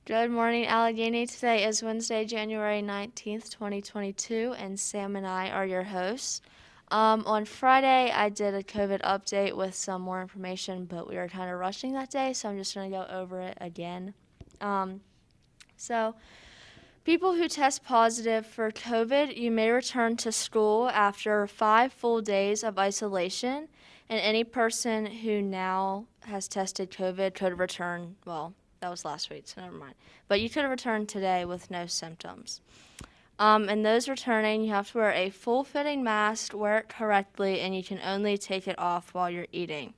Good morning, Allegheny. Today is Wednesday, January 19th, 2022, and Sam and I are your hosts. On Friday, I did a COVID update with some more information, but we were kind of rushing that day, so I'm just going to go over it again. So, people who test positive for COVID, you may return to school after 5 full days of isolation, and any person who now has tested COVID could return, well, that was last week, so never mind. But you could have returned today with no symptoms. And those returning, you have to wear a full-fitting mask, wear it correctly, and you can only take it off while you're eating.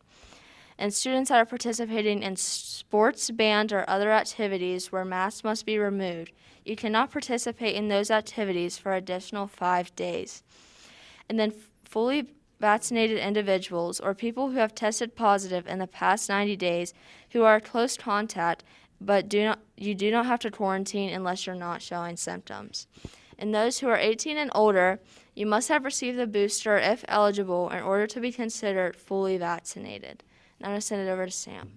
And students that are participating in sports, band, or other activities where masks must be removed, you cannot participate in those activities for additional 5 days. And then fully vaccinated individuals or people who have tested positive in the past 90 days who are close contact, but you do not have to quarantine unless you're not showing symptoms. And those who are 18 and older, you must have received the booster if eligible in order to be considered fully vaccinated. Now I'm going to send it over to Sam.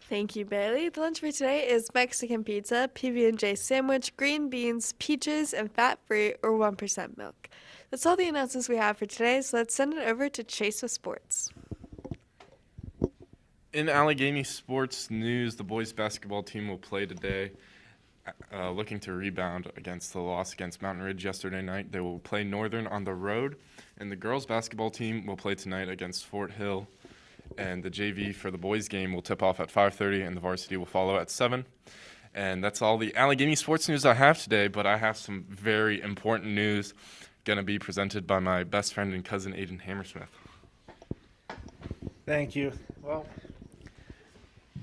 Thank you, Bailey. The lunch for today is Mexican pizza, PB&J sandwich, green beans, peaches, and fat-free or 1% milk. That's all the announcements we have for today, so let's send it over to Chase with sports. In Allegheny sports news, the boys basketball team will play today, looking to rebound against the loss against Mountain Ridge yesterday night. They will play Northern on the road, and the girls basketball team will play tonight against Fort Hill. And the JV for the boys game will tip off at 5:30, and the varsity will follow at 7. And that's all the Allegheny sports news I have today, but I have some very important news going to be presented by my best friend and cousin, Aiden Hammersmith. Thank you. Well,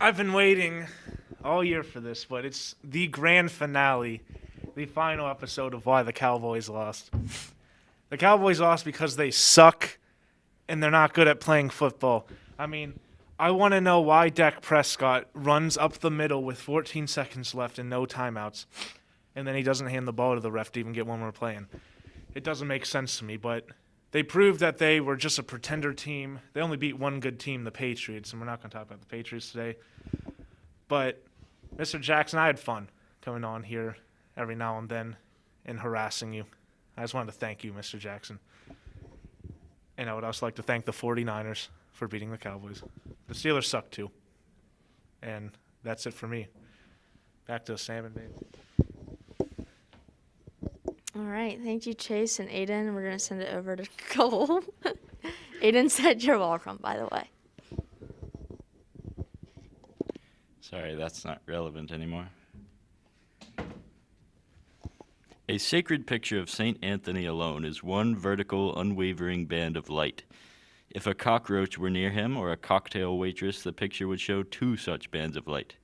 I've been waiting all year for this, but it's the grand finale, the final episode of why the Cowboys lost. The Cowboys lost because they suck and they're not good at playing football. I mean, I want to know why Dak Prescott runs up the middle with 14 seconds left and no timeouts, and then he doesn't hand the ball to the ref to even get one more play in. It doesn't make sense to me, but they proved that they were just a pretender team. They only beat one good team, the Patriots, and we're not going to talk about the Patriots today. But, Mr. Jackson, I had fun coming on here every now and then and harassing you. I just wanted to thank you, Mr. Jackson. And I would also like to thank the 49ers for beating the Cowboys. The Steelers suck too. And that's it for me. Back to Sam and Babe. All right, thank you, Chase and Aiden. We're going to send it over to Cole. Aiden said you're welcome, by the way. Sorry, that's not relevant anymore. A sacred picture of St. Anthony alone is one vertical, unwavering band of light. If a cockroach were near him or a cocktail waitress, the picture would show two such bands of light.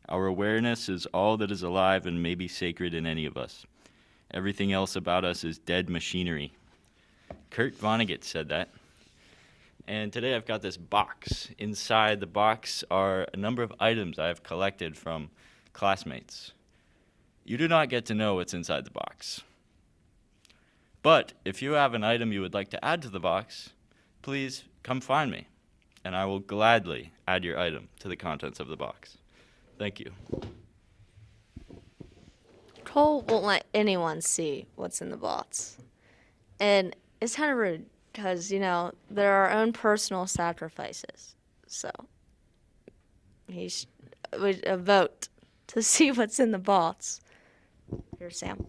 Our awareness is all that is alive and may be sacred in any of us. Everything else about us is dead machinery. Kurt Vonnegut said that. And today I've got this box. Inside the box are a number of items I have collected from classmates. You do not get to know what's inside the box. But if you have an item you would like to add to the box, please come find me, and I will gladly add your item to the contents of the box. Thank you. Cole won't let anyone see what's in the box. And it's kind of rude because, there are our own personal sacrifices. So he would vote to see what's in the box. Here, Sam.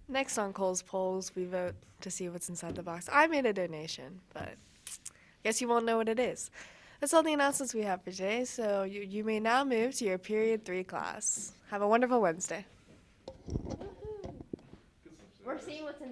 Next on Cole's polls, we vote to see what's inside the box. I made a donation, but I guess you won't know what it is. That's all the announcements we have for today, so you may now move to your Period 3 class. Have a wonderful Wednesday. We're seeing what's in the